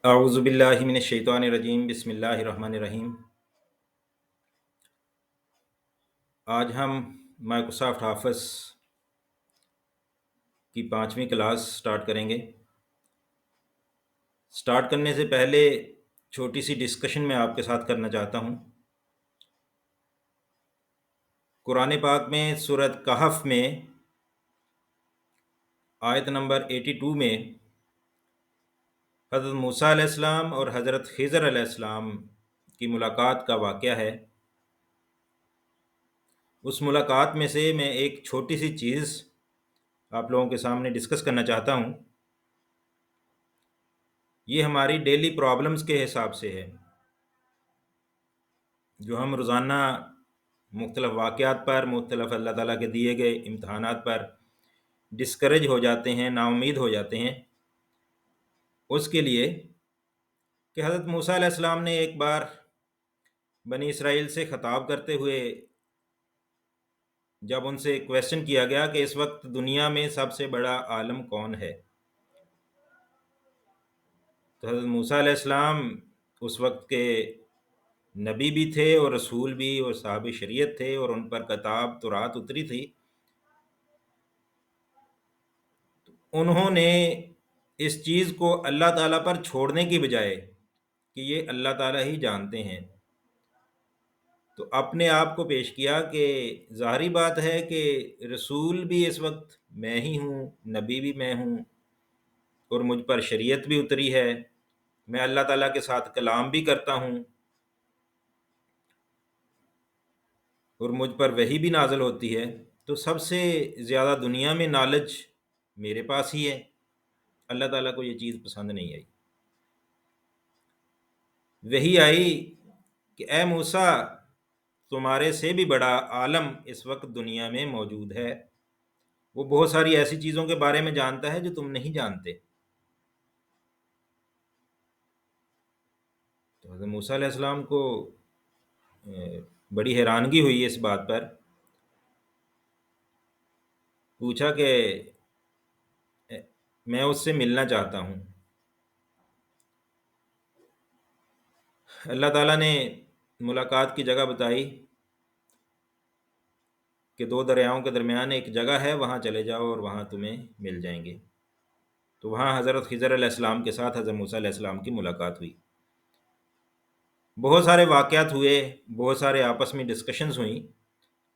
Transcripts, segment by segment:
اعوذ باللہ من الشیطان الرجیم، بسم اللہ الرحمن الرحیم۔ آج ہم مائیکروسافٹ آفس کی 5ویں کلاس سٹارٹ کریں گے۔ سٹارٹ کرنے سے پہلے چھوٹی سی ڈسکشن میں آپ کے ساتھ کرنا چاہتا ہوں۔ قرآن پاک میں سورۃ کہف میں آیت نمبر 82 میں حضرت موسیٰ علیہ السلام اور حضرت خضر علیہ السلام کی ملاقات کا واقعہ ہے۔ اس ملاقات میں سے میں ایک چھوٹی سی چیز آپ لوگوں کے سامنے ڈسکس کرنا چاہتا ہوں۔ یہ ہماری ڈیلی پرابلمز کے حساب سے ہے، جو ہم روزانہ مختلف واقعات پر، مختلف اللہ تعالیٰ کے دیے گئے امتحانات پر ڈسکریج ہو جاتے ہیں، نا امید ہو جاتے ہیں۔ اس کے لیے کہ حضرت موسیٰ علیہ السلام نے ایک بار بنی اسرائیل سے خطاب کرتے ہوئے جب ان سے کویسچن کیا گیا کہ اس وقت دنیا میں سب سے بڑا عالم کون ہے، تو حضرت موسیٰ علیہ السلام اس وقت کے نبی بھی تھے اور رسول بھی اور صاحب شریعت تھے، اور ان پر کتاب تورات اتری تھی۔ انہوں نے اس چیز کو اللہ تعالیٰ پر چھوڑنے کی بجائے کہ یہ اللہ تعالیٰ ہی جانتے ہیں، تو اپنے آپ کو پیش کیا کہ ظاہری بات ہے کہ رسول بھی اس وقت میں ہی ہوں، نبی بھی میں ہوں، اور مجھ پر شریعت بھی اتری ہے، میں اللہ تعالیٰ کے ساتھ کلام بھی کرتا ہوں، اور مجھ پر وحی بھی نازل ہوتی ہے، تو سب سے زیادہ دنیا میں نالج میرے پاس ہی ہے۔ اللہ تعالیٰ کو یہ چیز پسند نہیں آئی۔ وحی آئی کہ اے موسیٰ، تمہارے سے بھی بڑا عالم اس وقت دنیا میں موجود ہے، وہ بہت ساری ایسی چیزوں کے بارے میں جانتا ہے جو تم نہیں جانتے۔ تو حضرت موسیٰ علیہ السلام کو بڑی حیرانگی ہوئی اس بات پر، پوچھا کہ میں اس سے ملنا چاہتا ہوں۔ اللہ تعالیٰ نے ملاقات کی جگہ بتائی کہ 2 دریاؤں کے درمیان ایک جگہ ہے، وہاں چلے جاؤ اور وہاں تمہیں مل جائیں گے۔ تو وہاں حضرت خضر علیہ السلام کے ساتھ حضرت موسیٰ علیہ السلام کی ملاقات ہوئی۔ بہت سارے واقعات ہوئے، بہت سارے آپس میں ڈسکشنز ہوئیں،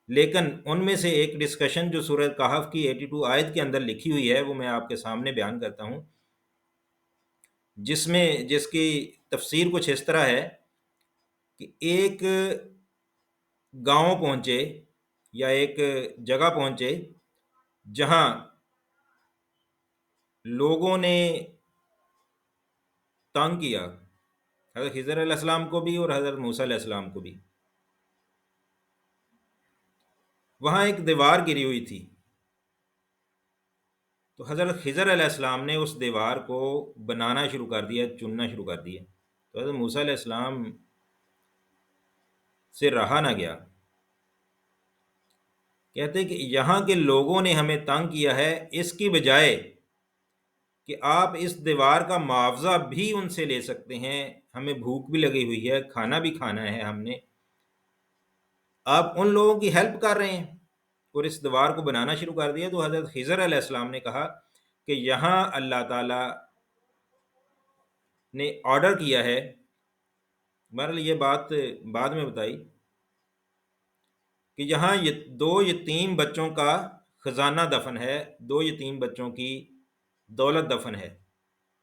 لیکن ان میں سے ایک ڈسکشن جو سورہ کہف کی 82 آیت کے اندر لکھی ہوئی ہے وہ میں آپ کے سامنے بیان کرتا ہوں، جس کی تفسیر کچھ اس طرح ہے کہ ایک گاؤں پہنچے یا ایک جگہ پہنچے جہاں لوگوں نے تنگ کیا، حضرت خضر علیہ السلام کو بھی اور حضرت موسیٰ علیہ السلام کو بھی۔ وہاں ایک دیوار گری ہوئی تھی، تو حضرت خضر علیہ السلام نے اس دیوار کو بنانا شروع کر دیا، چننا شروع کر دیا۔ تو حضرت موسیٰ علیہ السلام سے رہا نہ گیا، کہتے کہ یہاں کے لوگوں نے ہمیں تنگ کیا ہے، اس کی بجائے کہ آپ اس دیوار کا معاوضہ بھی ان سے لے سکتے ہیں، ہمیں بھوک بھی لگی ہوئی ہے، کھانا بھی کھانا ہے ہم نے، آپ ان لوگوں کی ہیلپ کر رہے ہیں اور اس دیوار کو بنانا شروع کر دیا۔ تو حضرت خضر علیہ السلام نے کہا کہ یہاں اللہ تعالیٰ نے آرڈر کیا ہے، بہرحال یہ بات بعد میں بتائی، کہ یہاں 2 یتیم بچوں کا خزانہ دفن ہے، 2 یتیم بچوں کی دولت دفن ہے،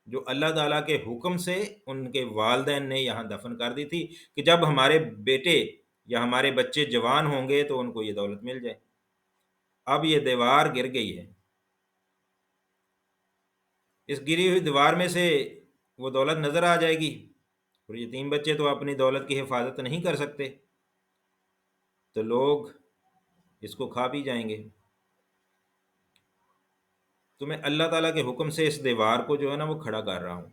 جو اللہ تعالیٰ کے حکم سے ان کے والدین نے یہاں دفن کر دی تھی کہ جب ہمارے بیٹے یا ہمارے بچے جوان ہوں گے تو ان کو یہ دولت مل جائے۔ اب یہ دیوار گر گئی ہے، اس گری ہوئی دیوار میں سے وہ دولت نظر آ جائے گی، اور یتیم بچے تو اپنی دولت کی حفاظت نہیں کر سکتے، تو لوگ اس کو کھا بھی جائیں گے۔ تو میں اللہ تعالیٰ کے حکم سے اس دیوار کو جو ہے نا وہ کھڑا کر رہا ہوں۔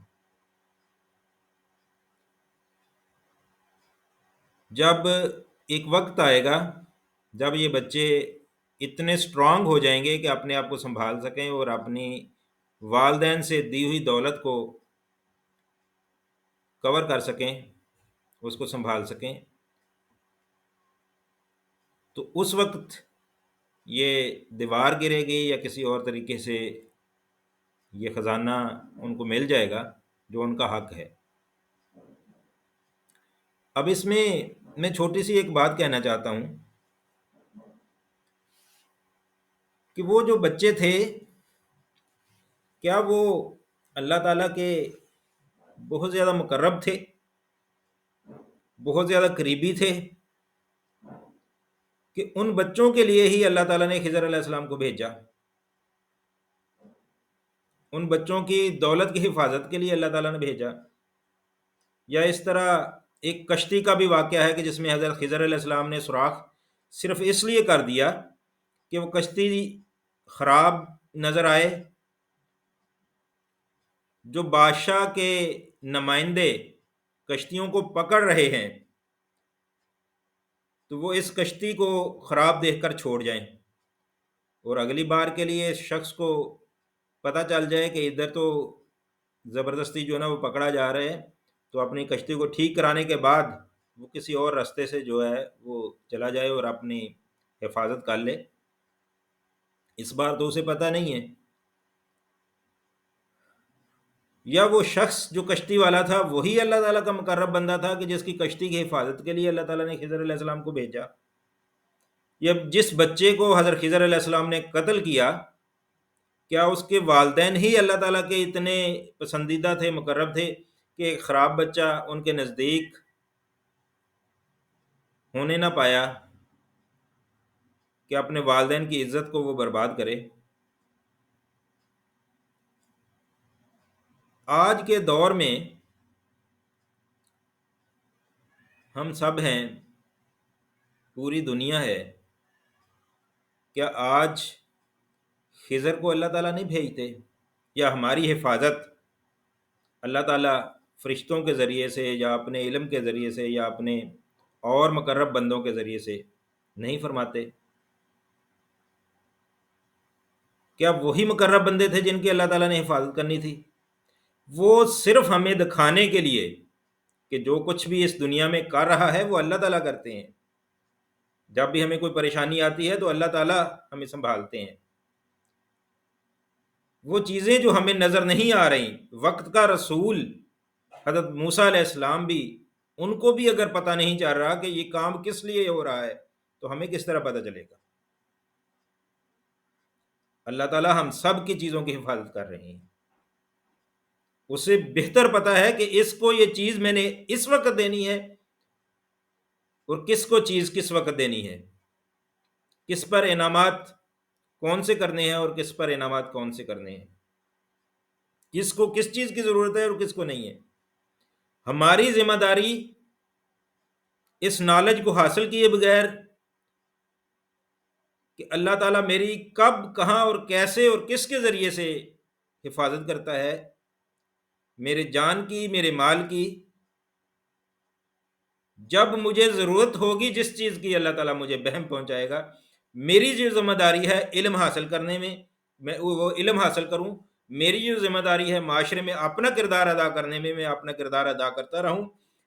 جب ایک وقت آئے گا جب یہ بچے اتنے سٹرونگ ہو جائیں گے کہ اپنے آپ کو سنبھال سکیں اور اپنی والدین سے دی ہوئی دولت کو کور کر سکیں، اس کو سنبھال سکیں، تو اس وقت یہ دیوار گرے گی یا کسی اور طریقے سے یہ خزانہ ان کو مل جائے گا جو ان کا حق ہے۔ اب اس میں چھوٹی سی ایک بات کہنا چاہتا ہوں کہ وہ جو بچے تھے، کیا وہ اللہ تعالیٰ کے بہت زیادہ مقرب تھے، بہت زیادہ قریبی تھے، کہ ان بچوں کے لیے ہی اللہ تعالیٰ نے خضر علیہ السلام کو بھیجا؟ ان بچوں کی دولت کی حفاظت کے لیے اللہ تعالیٰ نے بھیجا؟ یا اس طرح ایک کشتی کا بھی واقعہ ہے کہ جس میں حضرت خضر علیہ السلام نے سوراخ صرف اس لیے کر دیا کہ وہ کشتی خراب نظر آئے، جو بادشاہ کے نمائندے کشتیوں کو پکڑ رہے ہیں تو وہ اس کشتی کو خراب دیکھ کر چھوڑ جائیں، اور اگلی بار کے لیے اس شخص کو پتہ چل جائے کہ ادھر تو زبردستی جو ہے نا وہ پکڑا جا رہا ہے، تو اپنی کشتی کو ٹھیک کرانے کے بعد وہ کسی اور راستے سے جو ہے وہ چلا جائے اور اپنی حفاظت کر لے۔ اس بار تو اسے پتہ نہیں ہے، یا وہ شخص جو کشتی والا تھا وہی اللہ تعالیٰ کا مقرب بندہ تھا کہ جس کی کشتی کی حفاظت کے لیے اللہ تعالیٰ نے خضر علیہ السلام کو بھیجا؟ یا جس بچے کو حضرت خضر علیہ السلام نے قتل کیا، کیا اس کے والدین ہی اللہ تعالیٰ کے اتنے پسندیدہ تھے، مقرب تھے، کہ ایک خراب بچہ ان کے نزدیک ہونے نہ پایا کہ اپنے والدین کی عزت کو وہ برباد کرے؟ آج کے دور میں ہم سب ہیں، پوری دنیا ہے، کیا آج خضر کو اللہ تعالیٰ نہیں بھیجتے؟ یا ہماری حفاظت اللہ تعالیٰ فرشتوں کے ذریعے سے یا اپنے علم کے ذریعے سے یا اپنے اور مقرب بندوں کے ذریعے سے نہیں فرماتے؟ کیا وہی مقرب بندے تھے جن کی اللہ تعالیٰ نے حفاظت کرنی تھی؟ وہ صرف ہمیں دکھانے کے لیے کہ جو کچھ بھی اس دنیا میں کر رہا ہے وہ اللہ تعالیٰ کرتے ہیں، جب بھی ہمیں کوئی پریشانی آتی ہے تو اللہ تعالیٰ ہمیں سنبھالتے ہیں۔ وہ چیزیں جو ہمیں نظر نہیں آ رہی، وقت کا رسول حضرت موسیٰ علیہ السلام بھی، ان کو بھی اگر پتہ نہیں چل رہا کہ یہ کام کس لیے ہو رہا ہے تو ہمیں کس طرح پتہ چلے گا؟ اللہ تعالیٰ ہم سب کی چیزوں کی حفاظت کر رہے ہیں، اسے بہتر پتہ ہے کہ اس کو یہ چیز میں نے اس وقت دینی ہے اور کس کو چیز کس وقت دینی ہے، کس پر انعامات کون سے کرنے ہیں اور کس پر انعامات کون سے کرنے ہیں، کس کو کس چیز کی ضرورت ہے اور کس کو نہیں ہے۔ ہماری ذمہ داری اس نالج کو حاصل کیے بغیر کہ اللہ تعالیٰ میری کب، کہاں اور کیسے اور کس کے ذریعے سے حفاظت کرتا ہے، میرے جان کی، میرے مال کی، جب مجھے ضرورت ہوگی جس چیز کی اللہ تعالیٰ مجھے بہم پہنچائے گا، میری جو ذمہ داری ہے علم حاصل کرنے میں وہ علم حاصل کروں، میری جو ذمہ داری ہے معاشرے میں اپنا کردار ادا کرنے میں اپنا کردار ادا کرتا رہوں،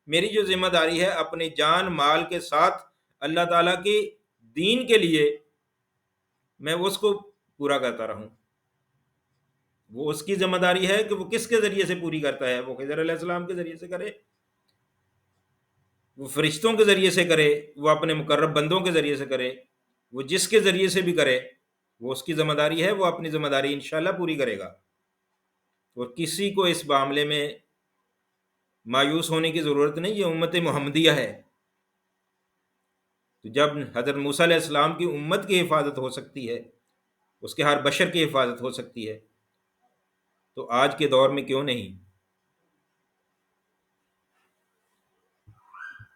میری جو ذمہ داری ہے اپنی جان مال کے ساتھ اللہ تعالیٰ کے دین کے لیے میں اس کو پورا کرتا رہوں۔ وہ اس کی ذمہ داری ہے کہ وہ کس کے ذریعے سے پوری کرتا ہے، وہ خضر علیہ السلام کے ذریعے سے کرے، وہ فرشتوں کے ذریعے سے کرے، وہ اپنے مقرب بندوں کے ذریعے سے کرے، وہ جس کے ذریعے سے بھی کرے، وہ اس کی ذمہ داری ہے، وہ اپنی ذمہ داری انشاءاللہ پوری کرے گا۔ اور کسی کو اس معاملے میں مایوس ہونے کی ضرورت نہیں، یہ امت محمدیہ ہے۔ تو جب حضرت موسیٰ علیہ السلام کی امت کی حفاظت ہو سکتی ہے، اس کے ہر بشر کی حفاظت ہو سکتی ہے، تو آج کے دور میں کیوں نہیں؟